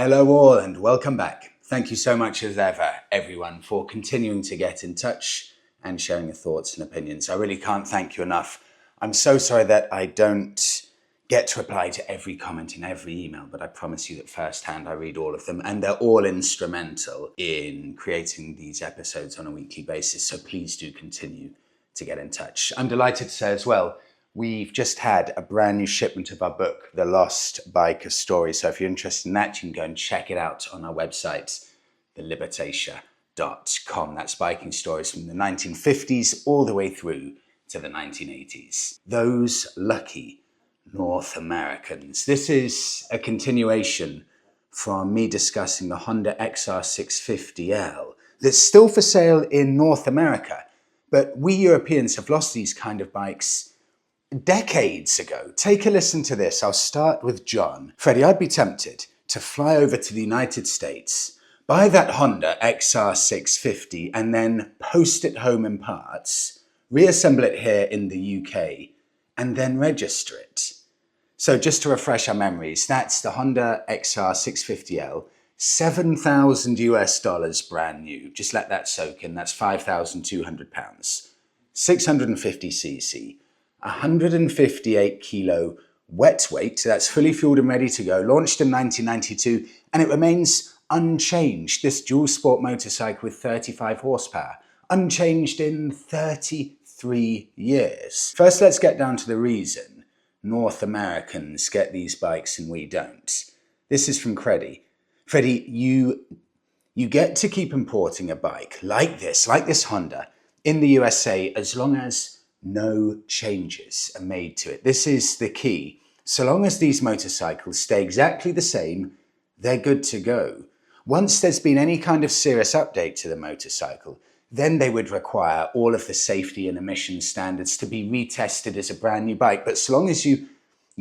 Hello all and welcome back. Thank you so much as ever, everyone, for continuing to get in touch and sharing your thoughts and opinions. I really can't thank you enough. I'm so sorry that I don't get to reply to every comment in every email, but I promise you that firsthand I read all of them and they're all instrumental in creating these episodes on a weekly basis. So please do continue to get in touch. I'm delighted to say as well, we've just had a brand new shipment of our book, The Lost Biker Story. So if you're interested in that, you can go and check it out on our website, thelibertatia.com. That's biking stories from the 1950s all the way through to the 1980s. Those lucky North Americans. This is a continuation from me discussing the Honda XR650L that's still for sale in North America. But we Europeans have lost these kind of bikes decades ago. Take a listen to this. I'll start with John. Freddie, I'd be tempted to fly over to the United States, buy that Honda XR650 and then post it home in parts, reassemble it here in the UK, and then register it. So just to refresh our memories, that's the Honda XR650L, $7,000 US brand new. Just let that soak in. That's 5,200 pounds, 650cc, 158 kilo wet weight. So that's fully fueled and ready to go. Launched in 1992, and it remains unchanged. This dual sport motorcycle with 35 horsepower, unchanged in 33 years. First, let's get down to the reason North Americans get these bikes and we don't. This is from Freddie. Freddie, you get to keep importing a bike like this Honda, in the USA as long as no changes are made to it. This is the key. So long as these motorcycles stay exactly the same, they're good to go. Once there's been any kind of serious update to the motorcycle, then they would require all of the safety and emission standards to be retested as a brand new bike. But so long as you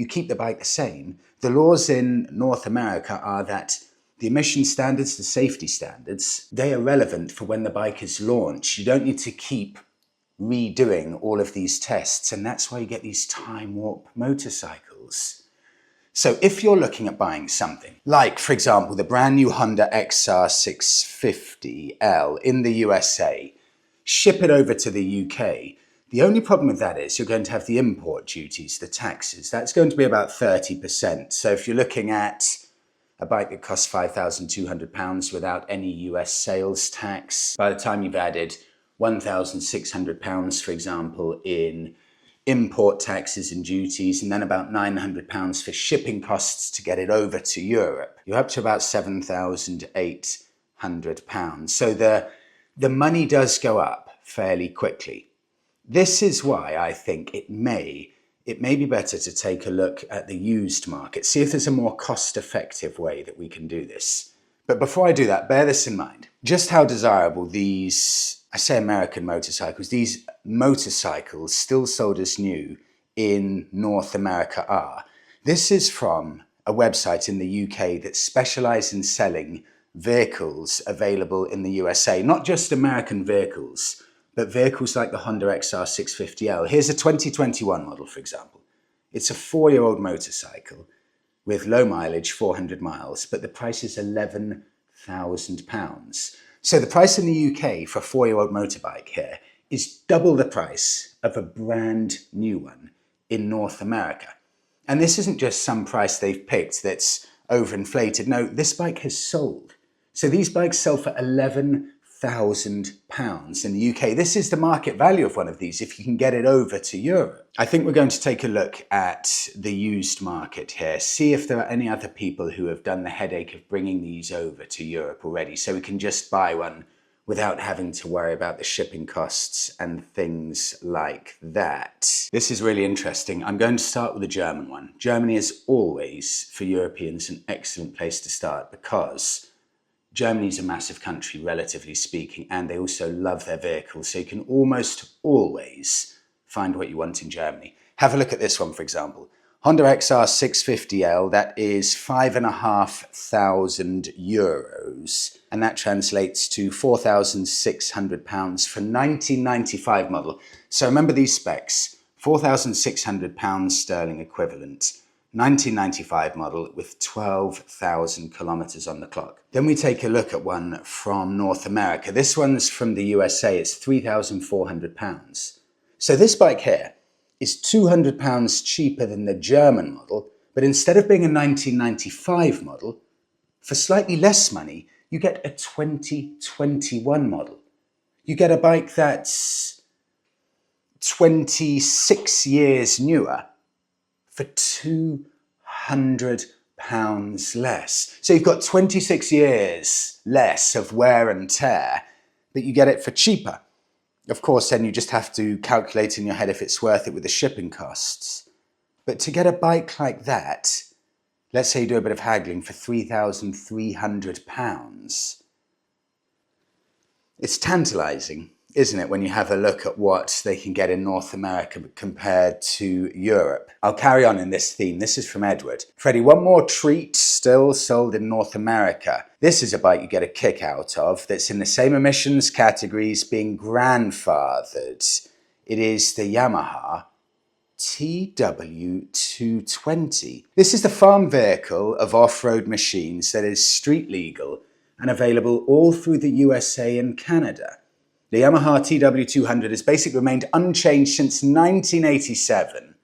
keep the bike the same, the laws in North America are that the emission standards, the safety standards, they are relevant for when the bike is launched. You don't need to keep redoing all of these tests, and that's why you get these time warp motorcycles. So if you're looking at buying something, like, for example, the brand new Honda XR650L in the USA, ship it over to the UK. The only problem with that is you're going to have the import duties, the taxes. That's going to be about 30%. So if you're looking at a bike that costs £5,200 without any US sales tax, by the time you've added £1,600, for example, in import taxes and duties, and then about £900 for shipping costs to get it over to Europe, you're up to about £7,800. So the money does go up fairly quickly. This is why I think it may be better to take a look at the used market, see if there's a more cost-effective way that we can do this. But before I do that, bear this in mind, just how desirable these, I say American motorcycles, these motorcycles still sold as new in North America are. This is from a website in the UK that specializes in selling vehicles available in the USA, not just American vehicles, but vehicles like the Honda XR650L. Here's a 2021 model, for example. It's a 4-year-old motorcycle with low mileage, 400 miles, but the price is £11,000. So the price in the UK for a 4-year-old motorbike here is double the price of a brand new one in North America. And this isn't just some price they've picked that's overinflated. No, this bike has sold. So these bikes sell for £11,000 in the UK. This is the market value of one of these if you can get it over to Europe. I think we're going to take a look at the used market here, see if there are any other people who have done the headache of bringing these over to Europe already, so we can just buy one without having to worry about the shipping costs and things like that. This is really interesting. I'm going to start with a German one. Germany is always, for Europeans, an excellent place to start because Germany's a massive country, relatively speaking, and they also love their vehicles, so you can almost always find what you want in Germany. Have a look at this one, for example. Honda XR650L, that is €5,500, and that translates to £4,600 for 1995 model. So remember these specs, £4,600 sterling equivalent, 1995 model with 12,000 kilometers on the clock. Then we take a look at one from North America. This one's from the USA. It's 3,400 pounds. So this bike here is 200 pounds cheaper than the German model, but instead of being a 1995 model, for slightly less money, you get a 2021 model. You get a bike that's 26 years newer for £200 less. So you've got 26 years less of wear and tear, but you get it for cheaper. Of course, then you just have to calculate in your head if it's worth it with the shipping costs. But to get a bike like that, let's say you do a bit of haggling for £3,300, it's tantalising, isn't it, when you have a look at what they can get in North America compared to Europe. I'll carry on in this theme. This is from Edward. Freddie, one more treat still sold in North America. This is a bike you get a kick out of that's in the same emissions categories, being grandfathered. It is the Yamaha TW200. This is the farm vehicle of off-road machines that is street legal and available all through the USA and Canada. The Yamaha TW200 has basically remained unchanged since 1987,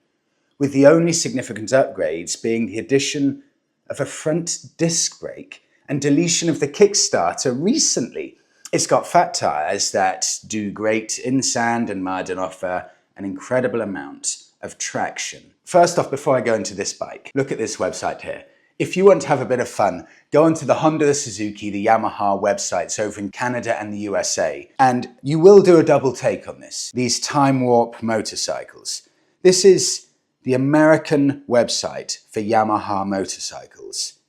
with the only significant upgrades being the addition of a front disc brake and deletion of the kickstarter recently. It's got fat tyres that do great in sand and mud and offer an incredible amount of traction. First off, before I go into this bike, look at this website here. If you want to have a bit of fun, go onto the Honda, the Suzuki, the Yamaha websites over in Canada and the USA, and you will do a double take on this. These time warp motorcycles. This is the American website for Yamaha motorcycles.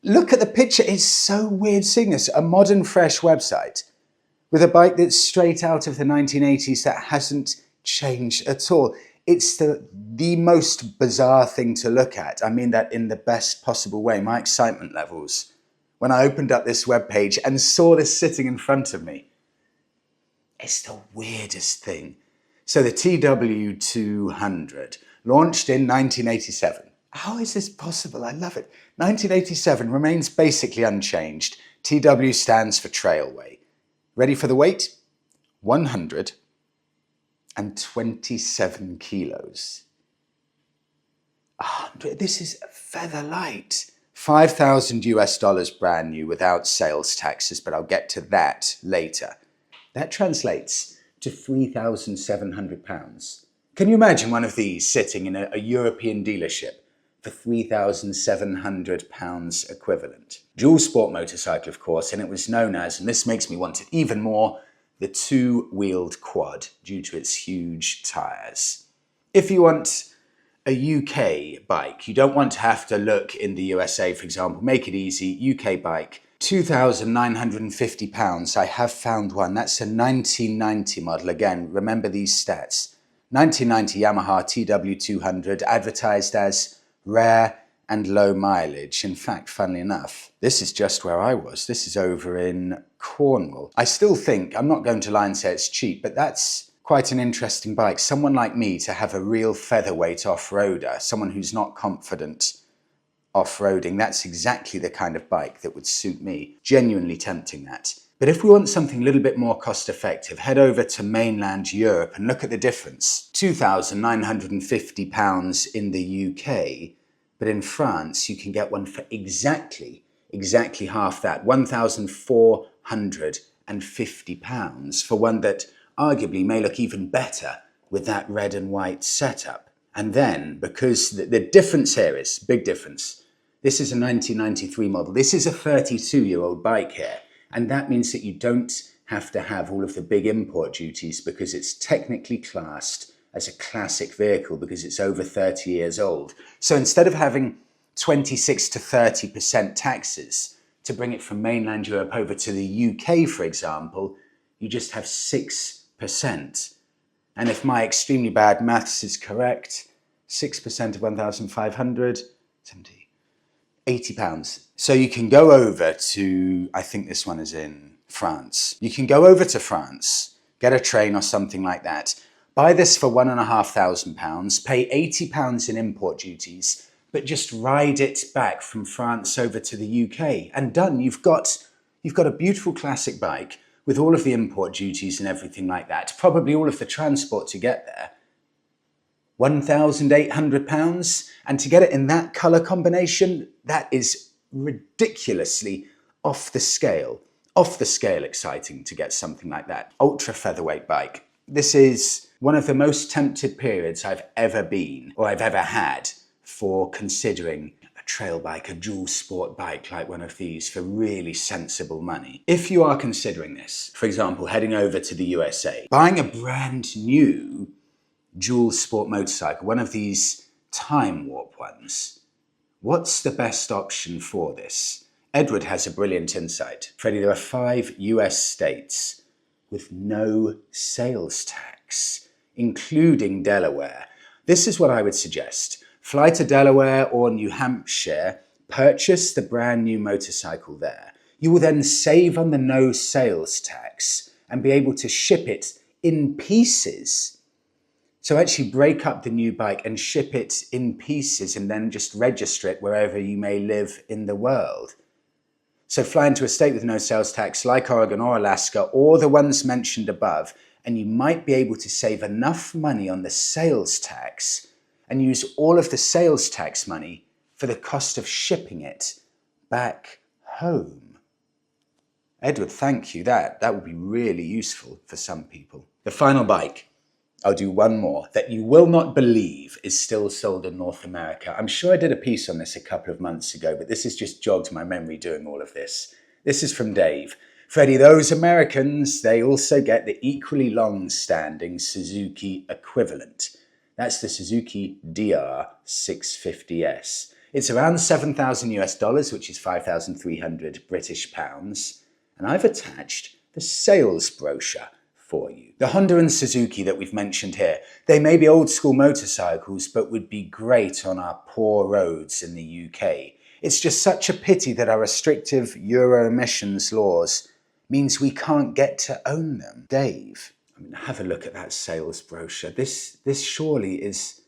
Look at the picture. It's so weird seeing this. A modern, fresh website with a bike that's straight out of the 1980s that hasn't changed at all. It's the most bizarre thing to look at. I mean that in the best possible way. My excitement levels when I opened up this webpage and saw this sitting in front of me. It's the weirdest thing. So the TW200 launched in 1987. How is this possible? I love it. 1987 remains basically unchanged. TW stands for Trailway. Ready for the weight? 127 kilos. This is feather light. $5,000 brand new without sales taxes, but I'll get to that later. That translates to £3,700. Can you imagine one of these sitting in a European dealership for £3,700 equivalent? Dual sport motorcycle, of course, and it was known as, and this makes me want it even more, the two-wheeled quad due to its huge tyres. If you want a UK bike, you don't want to have to look in the USA, for example, make it easy, UK bike, £2,950. I have found one. That's a 1990 model. Again, remember these stats. 1990 Yamaha TW200, advertised as rare and low mileage. In fact, funnily enough, this is just where I was. This is over in Cornwall. I still think, I'm not going to lie and say it's cheap, but that's quite an interesting bike. Someone like me to have a real featherweight off-roader, someone who's not confident off-roading, that's exactly the kind of bike that would suit me. Genuinely tempting, that. But if we want something a little bit more cost-effective, head over to mainland Europe and look at the difference. £2,950 in the UK, but in France you can get one for exactly half that, £1,450 for one that arguably may look even better with that red and white setup. And then, because the difference here is, big difference, this is a 1993 model, this is a 32-year-old bike here, and that means that you don't have to have all of the big import duties because it's technically classed as a classic vehicle because it's over 30 years old. So instead of having 26 to 30% taxes to bring it from mainland Europe over to the UK, for example, you just have 6%. And if my extremely bad maths is correct, 6% of 1,500, 70, £80. So you can go over to, I think this one is in France. You can go over to France, get a train or something like that, buy this for £1,500, pay £80 in import duties, but just ride it back from France over to the UK and done. You've got a beautiful classic bike with all of the import duties and everything like that, probably all of the transport to get there. £1,800, and to get it in that colour combination, that is ridiculously off the scale exciting to get something like that. Ultra featherweight bike. This is one of the most tempted periods I've ever been, or I've ever had, for considering a trail bike, a dual sport bike like one of these for really sensible money. If you are considering this, for example, heading over to the USA, buying a brand new dual sport motorcycle, one of these time warp ones, what's the best option for this? Edward has a brilliant insight. Freddie, there are 5 US states with no sales tax, including Delaware. This is what I would suggest. Fly to Delaware or New Hampshire, purchase the brand new motorcycle there. You will then save on the no sales tax and be able to ship it in pieces. So actually break up the new bike and ship it in pieces and then just register it wherever you may live in the world. So fly into a state with no sales tax like Oregon or Alaska or the ones mentioned above, and you might be able to save enough money on the sales tax and use all of the sales tax money for the cost of shipping it back home. Edward, thank you. That would be really useful for some people. The final bike, I'll do one more, that you will not believe is still sold in North America. I'm sure I did a piece on this a couple of months ago, but this has just jogged my memory doing all of this. This is from Dave. Freddie, those Americans, they also get the equally long-standing Suzuki equivalent. That's the Suzuki DR650S. It's around 7,000 US dollars, which is 5,300 British pounds. And I've attached the sales brochure for you. The Honda and Suzuki that we've mentioned here, they may be old school motorcycles, but would be great on our poor roads in the UK. It's just such a pity that our restrictive Euro emissions laws means we can't get to own them. Dave, I mean, have a look at that sales brochure. This surely is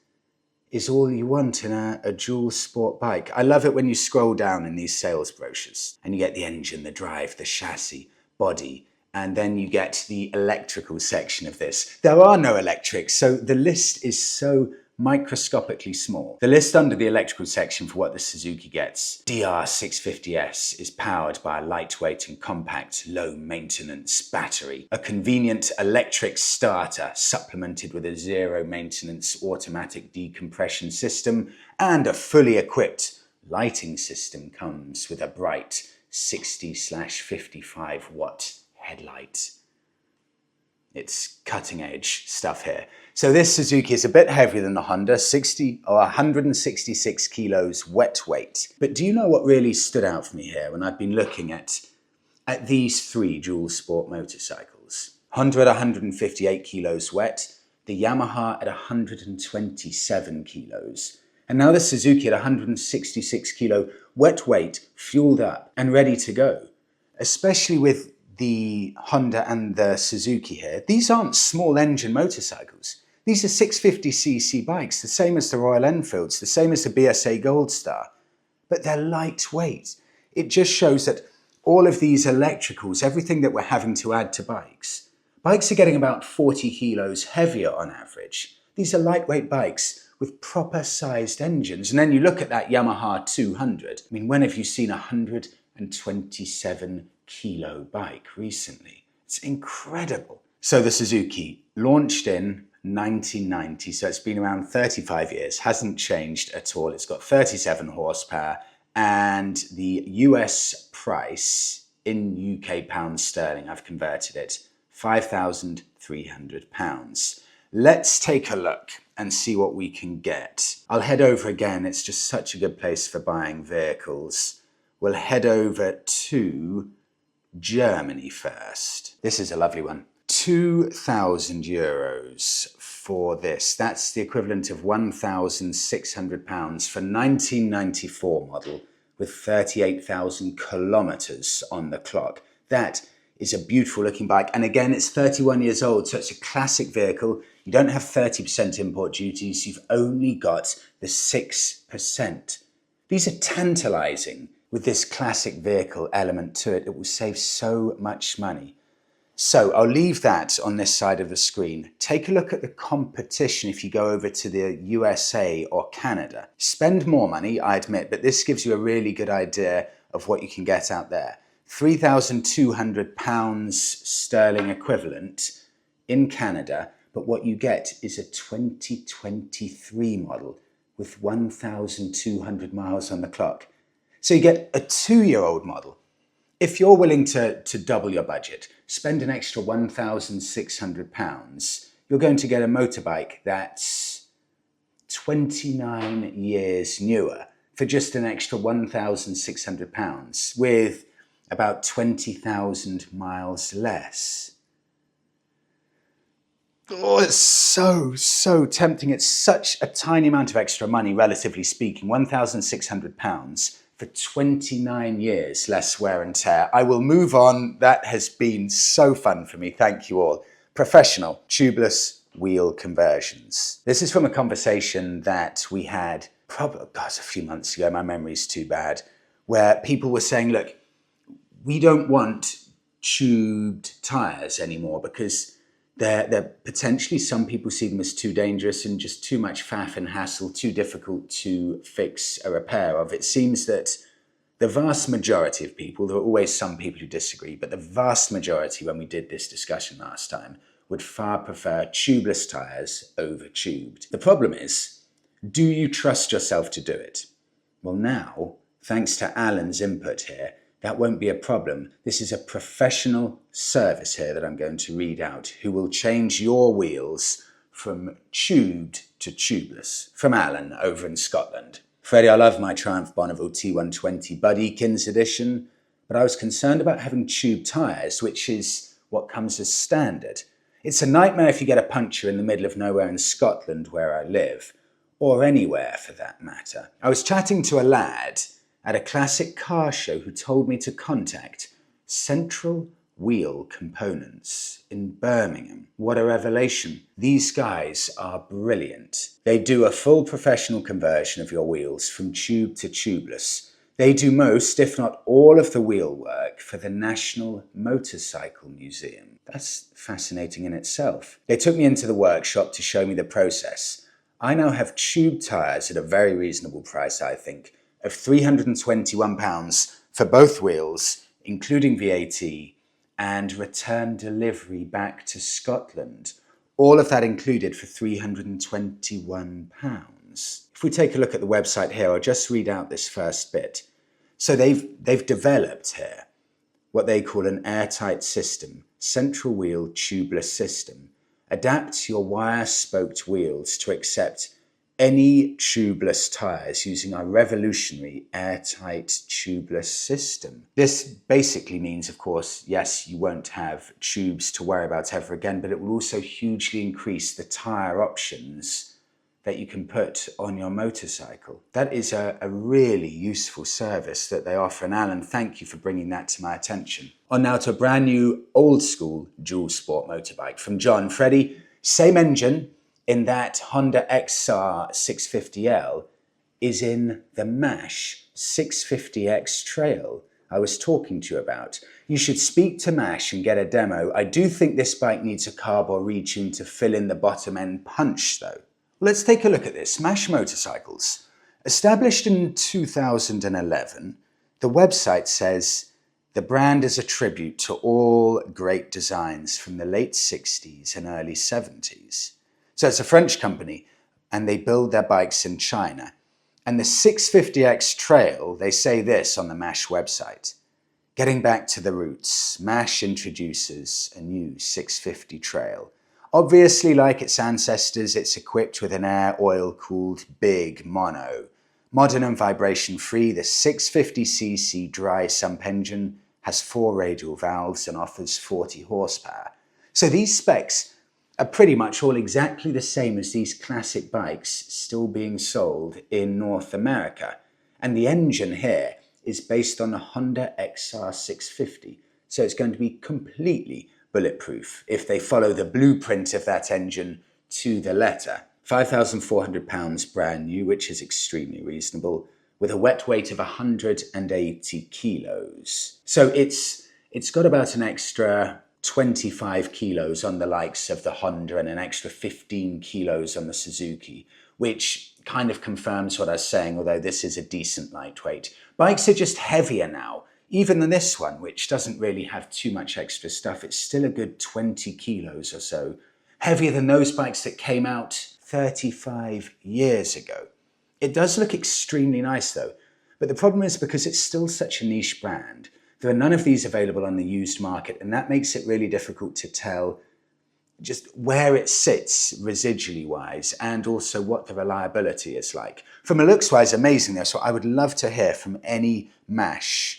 all you want in a dual sport bike. I love it when you scroll down in these sales brochures and you get the engine, the drive, the chassis, body, and then you get the electrical section of this. There are no electrics, so the list is so microscopically small. The list under the electrical section for what the Suzuki gets. DR650S is powered by a lightweight and compact low-maintenance battery, a convenient electric starter supplemented with a zero-maintenance automatic decompression system, and a fully equipped lighting system comes with a bright 60/55 watt headlight. It's cutting edge stuff here. So this Suzuki is a bit heavier than the Honda, 166 kilos wet weight. But do you know what really stood out for me here when I've been looking at these 3 dual sport motorcycles? Honda at 158 kilos wet, the Yamaha at 127 kilos. And now the Suzuki at 166 kilo wet weight, fueled up and ready to go. Especially with the Honda and the Suzuki here, these aren't small engine motorcycles. These are 650cc bikes, the same as the Royal Enfields, the same as the BSA Gold Star, but they're lightweight. It just shows that all of these electricals, everything that we're having to add to bikes are getting about 40 kilos heavier on average. These are lightweight bikes with proper sized engines. And then you look at that Yamaha 200. I mean, when have you seen a 127 kilo bike recently? It's incredible. So the Suzuki launched in 1990, so it's been around 35 years, hasn't changed at all. It's got 37 horsepower, and the US price in UK pounds sterling, I've converted it, £5,300. Let's take a look and see what we can get. I'll head over again. It's just such a good place for buying vehicles. We'll head over to Germany first. This is a lovely one. €2,000 for this. That's the equivalent of £1,600 for 1994 model with 38,000 kilometers on the clock. That is a beautiful looking bike. And again, it's 31 years old, so it's a classic vehicle. You don't have 30% import duties. You've only got the 6%. These are tantalizing with this classic vehicle element to it. It will save so much money. So I'll leave that on this side of the screen. Take a look at the competition if you go over to the USA or Canada. Spend more money, I admit, but this gives you a really good idea of what you can get out there. £3,200 sterling equivalent in Canada, but what you get is a 2023 model with 1,200 miles on the clock. So you get a 2-year-old model. If you're willing to double your budget, spend an extra £1,600, you're going to get a motorbike that's 29 years newer for just an extra £1,600 with about 20,000 miles less. Oh, it's so tempting. It's such a tiny amount of extra money, relatively speaking, £1,600 for 29 years less wear and tear. I will move on. That has been so fun for me. Thank you all. Professional tubeless wheel conversions. This is from a conversation that we had probably, a few months ago. My memory's too bad, where people were saying, look, we don't want tubed tires anymore because they're potentially, some people see them as too dangerous and just too much faff and hassle, too difficult to fix a repair of. It seems that the vast majority of people, there are always some people who disagree, but the vast majority, when we did this discussion last time, would far prefer tubeless tires over tubed. The problem is, do you trust yourself to do it? Well, now, thanks to Alan's input here, that won't be a problem. This is a professional service here that I'm going to read out who will change your wheels from tubed to tubeless. From Alan over in Scotland. Freddie, I love my Triumph Bonneville T120 Bud Ekins edition, but I was concerned about having tube tyres, which is what comes as standard. It's a nightmare if you get a puncture in the middle of nowhere in Scotland where I live, or anywhere for that matter. I was chatting to a lad at a classic car show who told me to contact Central Wheel Components in Birmingham. What a revelation. These guys are brilliant. They do a full professional conversion of your wheels from tube to tubeless. They do most, if not all, of the wheel work for the National Motorcycle Museum. That's fascinating in itself. They took me into the workshop to show me the process. I now have tube tyres at a very reasonable price, I think, of £321 for both wheels, including VAT, and return delivery back to Scotland. All of that included for £321. If we take a look at the website here, I'll just read out this first bit. So they've developed here what they call an airtight system, central wheel tubeless system. Adapts your wire-spoked wheels to accept any tubeless tyres using our revolutionary airtight tubeless system. This basically means, of course, yes, you won't have tubes to worry about ever again, but it will also hugely increase the tyre options that you can put on your motorcycle. That is a really useful service that they offer, and Alan, thank you for bringing that to my attention. On now to a brand new old school dual sport motorbike from John. Freddie, same engine, in that Honda XR650L is in the MASH 650X Trail I was talking to you about. You should speak to MASH and get a demo. I do think this bike needs a carb or retune to fill in the bottom end punch though. Let's take a look at this. MASH Motorcycles. Established in 2011, the website says the brand is a tribute to all great designs from the late 60s and early 70s. So it's a French company, and they build their bikes in China. And the 650X Trail, they say this on the MASH website. Getting back to the roots, MASH introduces a new 650 Trail. Obviously, like its ancestors, it's equipped with an air oil-cooled big mono. Modern and vibration-free, the 650cc dry sump engine has 4 radial valves and offers 40 horsepower. So these specs are pretty much all exactly the same as these classic bikes still being sold in North America. And the engine here is based on the Honda XR650. So it's going to be completely bulletproof if they follow the blueprint of that engine to the letter. £5,400 brand new, which is extremely reasonable, with a wet weight of 180 kilos. So it's got about an extra 25 kilos on the likes of the Honda and an extra 15 kilos on the Suzuki, which kind of confirms what I was saying, although this is a decent lightweight. Bikes are just heavier now. Even than this one, which doesn't really have too much extra stuff, it's still a good 20 kilos or so. Heavier than those bikes that came out 35 years ago. It does look extremely nice though, but the problem is because it's still such a niche brand, there are none of these available on the used market, and that makes it really difficult to tell just where it sits residually wise and also what the reliability is like. From a looks wise, amazing though, so I would love to hear from any MASH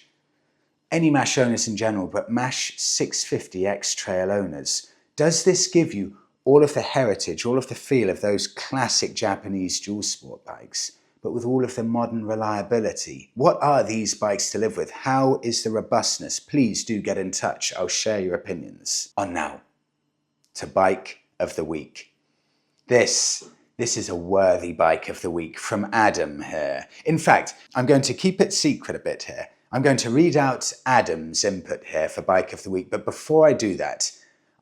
owners in general, but MASH 650X Trail owners. Does this give you all of the heritage, all of the feel of those classic Japanese dual sport bikes, but with all of the modern reliability? What are these bikes to live with? How is the robustness? Please do get in touch. I'll share your opinions. On now to Bike of the Week. This is a worthy Bike of the Week from Adam here. In fact, I'm going to keep it secret a bit here. I'm going to read out Adam's input here for Bike of the Week, but before I do that,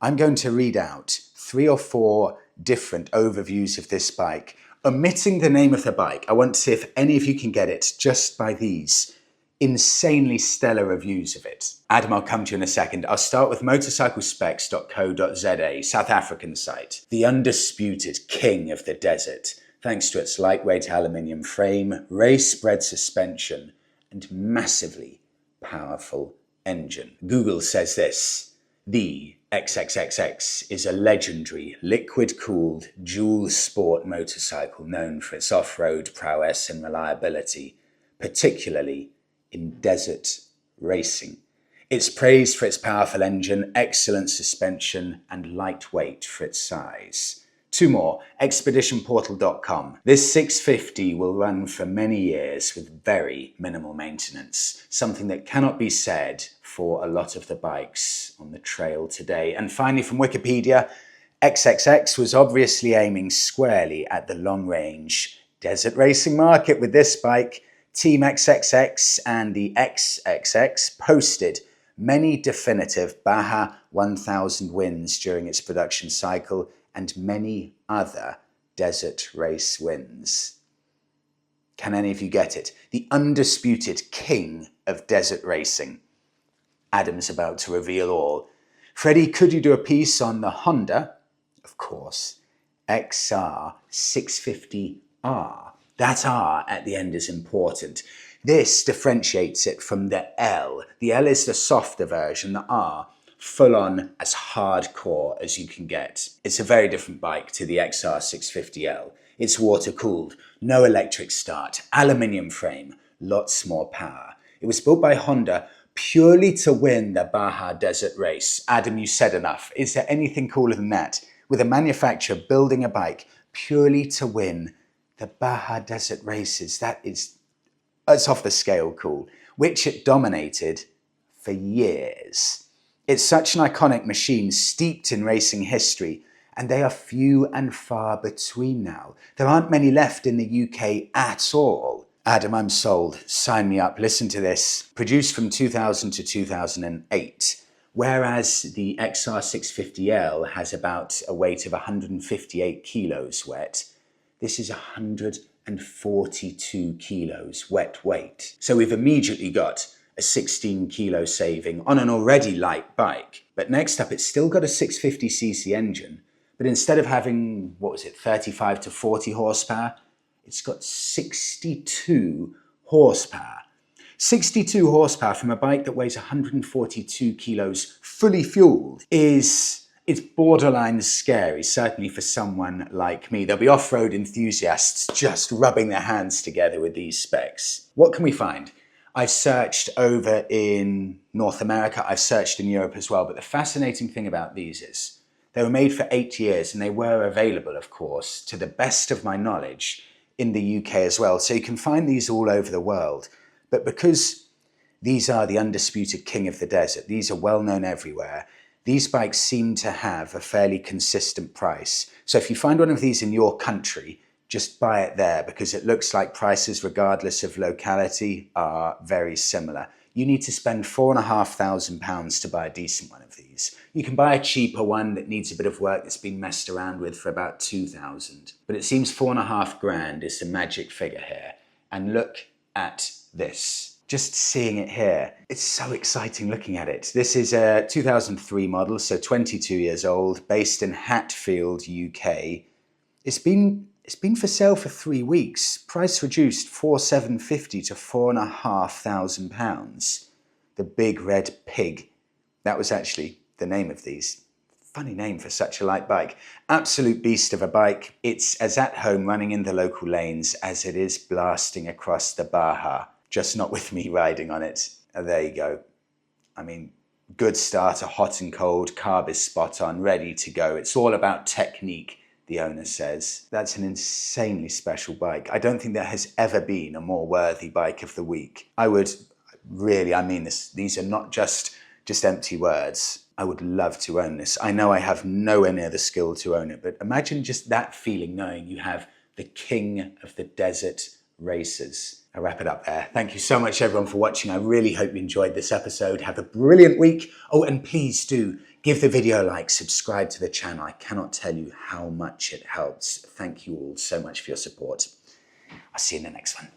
I'm going to read out 3 or 4 different overviews of this bike, omitting the name of the bike. I want to see if any of you can get it just by these insanely stellar reviews of it. Adam, I'll come to you in a second. I'll start with motorcyclespecs.co.za, South African site. The undisputed king of the desert, thanks to its lightweight aluminium frame, race-bred suspension, and massively powerful engine. Google says this: the XXXX is a legendary liquid-cooled dual sport motorcycle known for its off-road prowess and reliability, particularly in desert racing. It's praised for its powerful engine, excellent suspension, and lightweight for its size. 2 more, expeditionportal.com. This 650 will run for many years with very minimal maintenance, something that cannot be said for a lot of the bikes on the trail today. And finally, from Wikipedia, XXX was obviously aiming squarely at the long-range desert racing market with this bike. Team XXX and the XXX posted many definitive Baja 1000 wins during its production cycle and many other desert race wins. Can any of you get it? The undisputed king of desert racing. Adam's about to reveal all. Freddie, could you do a piece on the Honda, of course, XR 650R? That R at the end is important. This differentiates it from the L. The L is the softer version, the R, full on as hardcore as you can get. It's a very different bike to the XR 650L. It's water cooled, no electric start, aluminium frame, lots more power. It was built by Honda purely to win the Baja Desert Race. Adam, you said enough. Is there anything cooler than that? With a manufacturer building a bike purely to win the Baja Desert Races, that's off the scale cool, which it dominated for years. It's such an iconic machine steeped in racing history, and they are few and far between now. There aren't many left in the UK at all. Adam, I'm sold. Sign me up. Listen to this. Produced from 2000 to 2008, whereas the XR 650L has about a weight of 158 kilos wet, this is 142 kilos wet weight. So we've immediately got a 16 kilo saving on an already light bike. But next up, it's still got a 650cc engine, but instead of having, 35 to 40 horsepower, it's got 62 horsepower. 62 horsepower from a bike that weighs 142 kilos fully fueled it's borderline scary, certainly for someone like me. There'll be off-road enthusiasts just rubbing their hands together with these specs. What can we find? I've searched over in North America, I've searched in Europe as well, but the fascinating thing about these is they were made for 8 years and they were available, of course, to the best of my knowledge, in the UK as well. So you can find these all over the world. But because These are the Undisputed King of the Desert. These are well known everywhere. These bikes seem to have a fairly consistent price. So if you find one of these in your country, just buy it there, because it looks like prices, regardless of locality, are very similar. You need to spend £4,500 to buy a decent one of these. You can buy a cheaper one that needs a bit of work, that's been messed around with, for about £2,000. But it seems £4,500 is the magic figure here. And look at this. Just seeing it here, it's so exciting looking at it. This is a 2003 model, so 22 years old, based in Hatfield, UK. It's been for sale for 3 weeks. Price reduced £4,750 to £4,500. The Big Red Pig. That was actually the name of these. Funny name for such a light bike. Absolute beast of a bike. It's as at home running in the local lanes as it is blasting across the Baja. Just not with me riding on it. There you go. I mean, good starter, hot and cold, carb is spot on, ready to go. It's all about technique, the owner says. That's an insanely special bike. I don't think there has ever been a more worthy bike of the week. I would really, I mean this, these are not just empty words. I would love to own this. I know I have nowhere near the skill to own it, but imagine just that feeling, knowing you have the king of the desert racers. I'll wrap it up there. Thank you so much, everyone, for watching. I really hope you enjoyed this episode. Have a brilliant week. Oh, and please do give the video a like, subscribe to the channel. I cannot tell you how much it helps. Thank you all so much for your support. I'll see you in the next one.